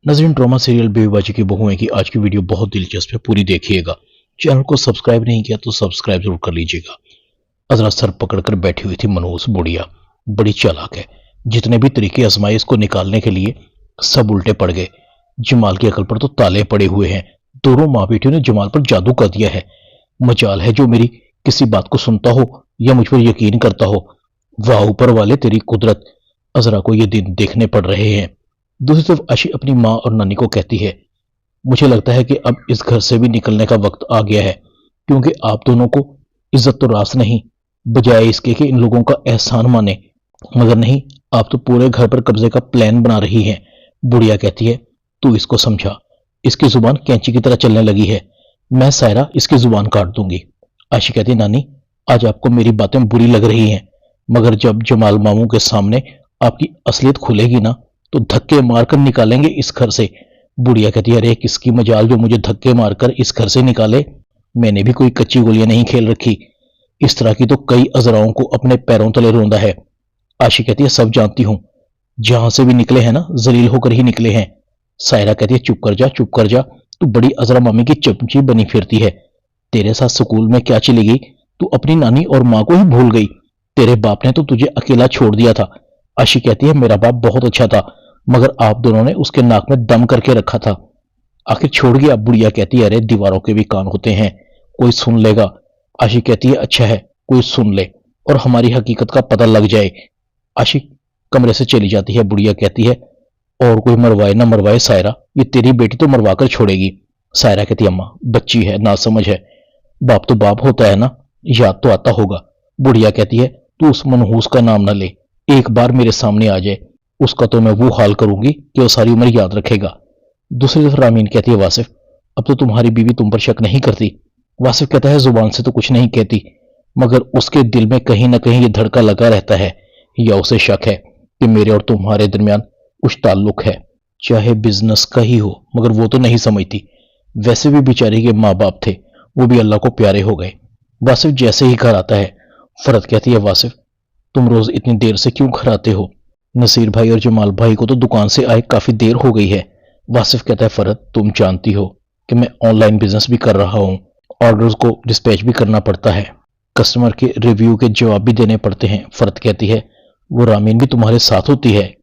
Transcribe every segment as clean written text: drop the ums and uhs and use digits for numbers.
नाज़रीन, drama serial बेबीबाजी की बहुएं की आज की वीडियो बहुत दिलचस्प है, पूरी देखिएगा। चैनल को सब्सक्राइब नहीं किया तो सब्सक्राइब जरूर कर लीजिएगा। अजरा सर पकड़कर बैठी हुई थी मनहूस बुढ़िया। बड़ी चालाक है, जितने भी तरीके आजमाए इसको निकालने के लिए सब उल्टे पड़ गए। जमाल की अकल पर तो ताले पड़े हुए हैं। दोनों माँ बेटियों ने जमाल पर जादू कर दिया है। मजाल है जो मेरी किसी बात को सुनता हो या मुझ पर यकीन करता हो। वाह ऊपर वाले, तेरी कुदरत। अजरा को ये दिन देखने पड़ रहे हैं। दूसरी तरफ आशी अपनी माँ और नानी को कहती है, मुझे लगता है कि अब इस घर से भी निकलने का वक्त आ गया है, क्योंकि आप दोनों को इज्जत तो रास नहीं, बजाय इसके कि इन लोगों का एहसान माने। मगर नहीं, आप तो पूरे घर पर कब्जे का प्लान बना रही हैं। बुढ़िया कहती है, तू इसको समझा, इसकी जुबान कैंची की तरह चलने लगी है। मैं सायरा इसकी जुबान काट दूंगी। आशी कहती है, नानी आज आपको मेरी बातें बुरी लग रही हैं, मगर जब जमाल मामू के सामने आपकी असलियत खुलेगी ना तो धक्के मारकर निकालेंगे इस घर से। बुढ़िया कहती है, अरे किसकी मजाल जो मुझे धक्के मारकर इस घर से निकाले। मैंने भी कोई कच्ची गोलियां नहीं खेल रखी। इस तरह की तो कई अजराओं को अपने पैरों तले रोंदा है। आशी कहती है, सब जानती हूं, जहां से भी निकले हैं ना जलील होकर ही निकले हैं। सायरा कहती है, चुप कर जा, चुप कर जा, तू बड़ी अजरा मामी की चमची बनी फिरती है। तेरे साथ स्कूल में क्या चली गई, तू अपनी नानी और माँ को ही भूल गई। तेरे बाप ने तो तुझे अकेला छोड़ दिया था। आशी कहती है, मेरा बाप बहुत अच्छा था, मगर आप दोनों ने उसके नाक में दम करके रखा था, आखिर छोड़ गया। बुढ़िया कहती है, अरे दीवारों के भी कान होते हैं, कोई सुन लेगा। आशी कहती है, अच्छा है कोई सुन ले और हमारी हकीकत का पता लग जाए। आशी कमरे से चली जाती है। बुढ़िया कहती है, और कोई मरवाए ना मरवाए सायरा, ये तेरी बेटी तो मरवा कर छोड़ेगी। सायरा कहती है, अम्मा बच्ची है, ना समझ है, बाप तो बाप होता है ना, याद तो आता होगा। बुढ़िया कहती है, तू उस मनहूस का नाम ना ले, एक बार मेरे सामने आ जाए उसका तो मैं वो हाल करूंगी कि वो सारी उम्र याद रखेगा। दूसरी तरफ रामीन कहती है, वासिफ अब तो तुम्हारी बीवी तुम पर शक नहीं करती। वासिफ कहता है, जुबान से तो कुछ नहीं कहती, मगर उसके दिल में कहीं ना कहीं ये धड़का लगा रहता है, या उसे शक है कि मेरे और तुम्हारे दरमियान कुछ ताल्लुक है, चाहे बिजनेस का ही हो, मगर वो तो नहीं समझती। वैसे भी बेचारी के माँ बाप थे, वो भी अल्लाह को प्यारे हो गए। वासिफ जैसे ही घर आता है, फरत कहती है, वासिफ तुम रोज इतनी देर से क्यों घर आते हो? नसीर भाई और जमाल भाई को तो दुकान से आए काफी देर हो गई है। वासिफ कहता है, फरत तुम जानती हो कि मैं ऑनलाइन बिजनेस भी कर रहा हूँ, ऑर्डर्स को डिस्पैच भी करना पड़ता है, कस्टमर के रिव्यू के जवाब भी देने पड़ते हैं। फरत कहती है, वो रामीन भी तुम्हारे साथ होती है?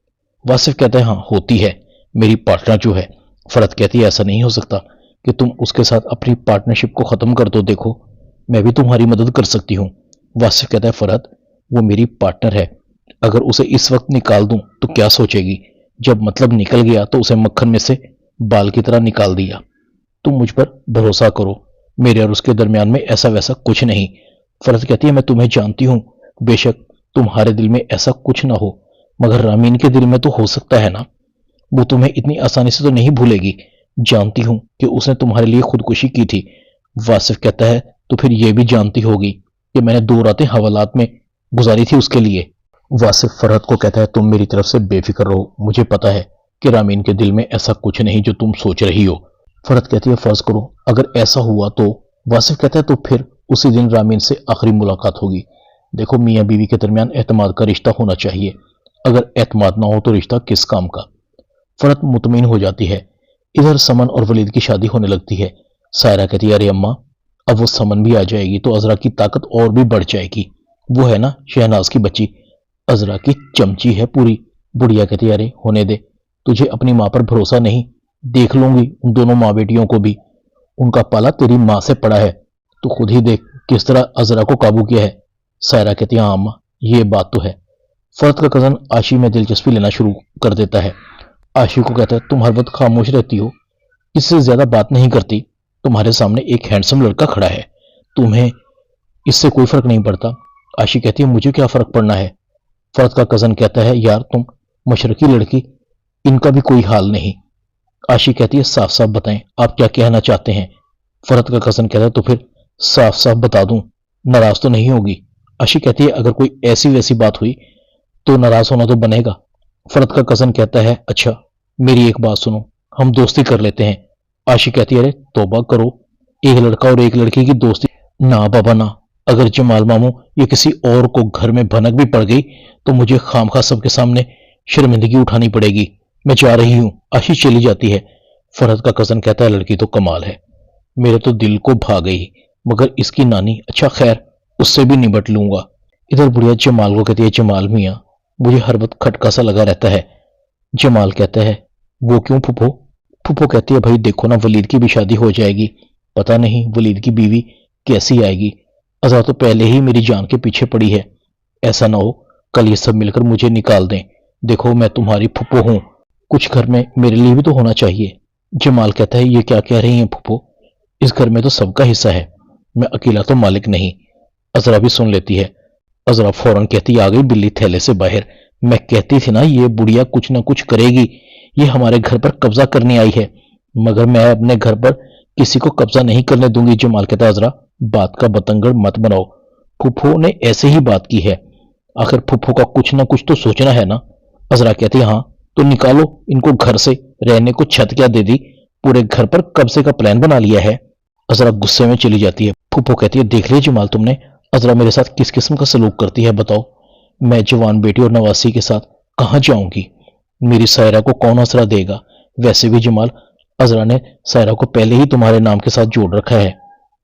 वासिफ कहता है, हाँ होती है, मेरी पार्टनर जो है। फरत कहती है, ऐसा नहीं हो सकता कि तुम उसके साथ अपनी पार्टनरशिप को खत्म कर दो, देखो मैं भी तुम्हारी मदद कर सकती हूँ। वासिफ कहता है, फरत वो मेरी पार्टनर है, अगर उसे इस वक्त निकाल दूं तो क्या सोचेगी? जब मतलब निकल गया तो उसे मक्खन में से बाल की तरह निकाल दिया। तुम मुझ पर भरोसा करो, मेरे और उसके दरमियान में ऐसा वैसा कुछ नहीं। फरज कहती है, मैं तुम्हें जानती हूं, बेशक तुम्हारे दिल में ऐसा कुछ ना हो, मगर रामीन के दिल में तो हो सकता है ना। वो तुम्हें इतनी आसानी से तो नहीं भूलेगी। जानती हूं कि उसने तुम्हारे लिए खुदकुशी की थी। वासिफ कहता है, तो फिर यह भी जानती होगी कि मैंने 2 रातें हवालात में गुजारी थी उसके लिए। वासिफ फरहत को कहता है, तुम मेरी तरफ से बेफिक्र रहो, मुझे पता है कि रामीन के दिल में ऐसा कुछ नहीं जो तुम सोच रही हो। फरहत कहती है, फर्ज करो अगर ऐसा हुआ तो? वासिफ कहता है, तो फिर उसी दिन रामीन से आखिरी मुलाकात होगी। देखो मियाँ बीवी के दरमियान एतमाद का रिश्ता होना चाहिए, अगर एतमाद ना हो तो रिश्ता किस काम का। फरहत मुतमईन हो जाती है। इधर समन और वलीद की शादी होने लगती है। सायरा कहती है, अरे अम्मा अब वो समन भी आ जाएगी तो अजरा की ताकत और भी बढ़ जाएगी। वो है ना शहनाज की बच्ची, अजरा की चमची है पूरी। बुढ़िया कहती है, अरे होने दे, तुझे अपनी माँ पर भरोसा नहीं? देख लूंगी उन दोनों माँ बेटियों को भी, उनका पाला तेरी माँ से पड़ा है, तो खुद ही देख किस तरह अजरा को काबू किया है। सायरा कहती है, हाँ अम्मा ये बात तो है। फरत का कजन आशी में दिलचस्पी लेना शुरू कर देता है। आशी को कहता है, तुम हर वक्त खामोश रहती हो, इससे ज्यादा बात नहीं करती, तुम्हारे सामने एक हैंडसम लड़का खड़ा है, तुम्हें इससे कोई फर्क नहीं पड़ता। आशी कहती है, मुझे क्या फर्क पड़ना है? फरत का कजन कहता है, यार तुम मशरकी लड़की, इनका भी कोई हाल नहीं। आशी कहती है, साफ साफ बताएं आप क्या कहना चाहते हैं? फरत का कजन कहता है, तो फिर साफ साफ बता दूं, नाराज तो नहीं होगी? आशी कहती है, अगर कोई ऐसी वैसी बात हुई तो नाराज होना तो बनेगा। फरत का कजन कहता है, अच्छा मेरी एक बात सुनो, हम दोस्ती कर लेते हैं। आशी कहती है, अरे तौबा करो, एक लड़का और एक लड़की की दोस्ती? ना बाबा ना, अगर जमाल मामू या किसी और को घर में भनक भी पड़ गई तो मुझे खामखा सबके सामने शर्मिंदगी उठानी पड़ेगी। मैं जा रही हूँ। आशीष चली जाती है। फरहत का कजन कहता है लड़की तो कमाल है, मेरे तो दिल को भा गई, मगर इसकी नानी, अच्छा खैर उससे भी निपट लूंगा। इधर बुढ़िया जमाल को कहती है जमाल मियाँ, मुझे हर वक्त खटका सा लगा रहता है। जमाल कहता है वो क्यों फूफो? फूफो कहती है भाई देखो ना, वलीद की भी शादी हो जाएगी, पता नहीं वलीद की बीवी कैसी आएगी। अज़रा तो पहले ही मेरी जान के पीछे पड़ी है, ऐसा ना हो कल ये सब मिलकर मुझे निकाल दें। देखो मैं तुम्हारी फूफो हूं, कुछ घर में मेरे लिए भी तो होना चाहिए। जमाल कहता है ये क्या कह रही हैं फूफो, इस घर में तो सबका हिस्सा है, मैं अकेला तो मालिक नहीं। अज़रा भी सुन लेती है। अज़रा फौरन कहती आ गई बिल्ली थैले से बाहर, मैं कहती थी ना ये बुढ़िया कुछ ना कुछ करेगी, ये हमारे घर पर कब्जा करने आई है, मगर मैं अपने घर पर किसी को कब्जा नहीं करने दूंगी। जमाल कहता है अज़रा बात का बतंगड़ मत बनाओ, फूफो ने ऐसे ही बात की है, आखिर फूफो का कुछ ना कुछ तो सोचना है ना। अज़रा कहती हाँ तो निकालो इनको घर से, रहने को छत क्या दे दी, पूरे घर पर कब्जे का प्लान बना लिया है। अज़रा गुस्से में चली जाती है। फूफो कहती है देख लिया जमाल तुमने, अज़रा मेरे साथ किस किस्म का सलूक करती है बताओ, मैं जवान बेटी और नवासी के साथ कहाँ जाऊंगी, मेरी सायरा को कौन आसरा देगा। वैसे भी जमाल, अज़रा ने सायरा को पहले ही तुम्हारे नाम के साथ जोड़ रखा है,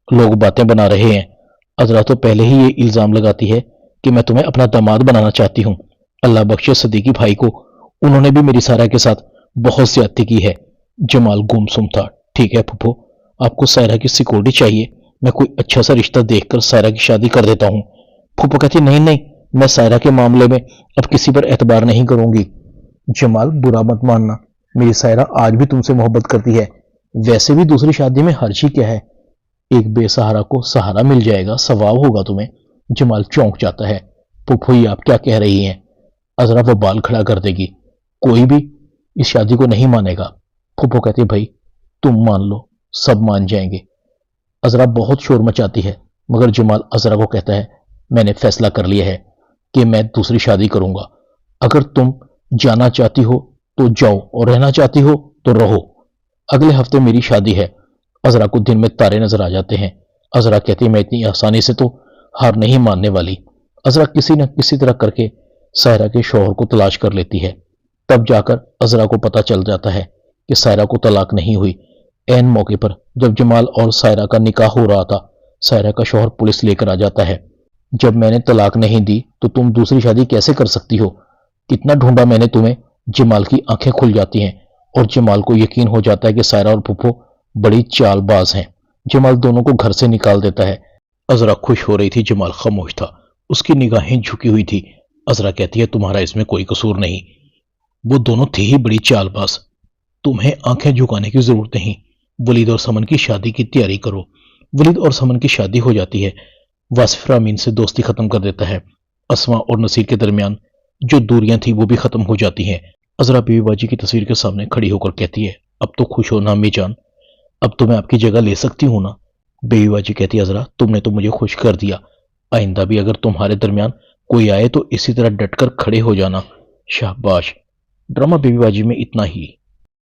लोग बातें बना रहे हैं। अज़रा तो पहले ही ये इल्जाम लगाती है कि मैं तुम्हें अपना दामाद बनाना चाहती हूँ। अल्लाह बख्शे सदीकी भाई को, उन्होंने भी मेरी सायरा के साथ बहुत ज्यादती की है। जमाल गुमसुम था। ठीक है फूफो, आपको सायरा की सिक्योरिटी चाहिए, मैं कोई अच्छा सा रिश्ता देखकर सायरा की शादी कर देता हूँ। फूफो कहती नहीं नहीं, मैं सायरा के मामले में अब किसी पर एतबार नहीं करूंगी। जमाल बुरा मत मानना, मेरी सायरा आज भी तुमसे मोहब्बत करती है, वैसे भी दूसरी शादी में हर्ज ही क्या है, एक बेसहारा को सहारा मिल जाएगा, सवाब होगा तुम्हें। जमाल चौंक जाता है। फूफो ये आप क्या कह रही हैं? अज़रा वो बाल खड़ा कर देगी, कोई भी इस शादी को नहीं मानेगा। फूफो कहती है भाई तुम मान लो, सब मान जाएंगे। अज़रा बहुत शोर मचाती है, मगर जमाल अज़रा को कहता है मैंने फैसला कर लिया है कि मैं दूसरी शादी करूंगा, अगर तुम जाना चाहती हो तो जाओ और रहना चाहती हो तो रहो, अगले हफ्ते मेरी शादी है। अज़रा को दिन में तारे नजर आ जाते हैं। अज़रा कहती है मैं इतनी आसानी से तो हार नहीं मानने वाली। अज़रा किसी न किसी तरह करके सायरा के शौहर को तलाश कर लेती है। तब जाकर अज़रा को पता चल जाता है कि सायरा को तलाक नहीं हुई। ऐन मौके पर जब जमाल और सायरा का निकाह हो रहा था, सायरा का शौहर पुलिस लेकर आ जाता है। जब मैंने तलाक नहीं दी तो तुम दूसरी शादी कैसे कर सकती हो, कितना ढूंढा मैंने तुम्हें। जमाल की आंखें खुल जाती हैं और जमाल को यकीन हो जाता है कि सायरा और फूफो बड़ी चालबाज हैं। जमाल दोनों को घर से निकाल देता है। अज़रा खुश हो रही थी, जमाल खामोश था, उसकी निगाहें झुकी हुई थी। अज़रा कहती है तुम्हारा इसमें कोई कसूर नहीं, वो दोनों थे ही बड़ी चालबाज, तुम्हें आंखें झुकाने की जरूरत नहीं। वलीद और समन की शादी की तैयारी करो। वलीद और समन की शादी हो जाती है। वासिफ रामीन से दोस्ती खत्म कर देता है। अस्मा और नसीर के दरमियान जो दूरियां थी वो भी खत्म हो जाती हैं। अज़रा बीवी बाजी की तस्वीर के सामने खड़ी होकर कहती है अब तो खुश हो ना अम्मी जान, अब तो मैं आपकी जगह ले सकती हूं ना। बीवी बाजी कहती है अज़रा तुमने तो मुझे खुश कर दिया, आइंदा भी अगर तुम्हारे दरमियान कोई आए तो इसी तरह डटकर खड़े हो जाना। शाबाश। ड्रामा बीवी बाजी में इतना ही।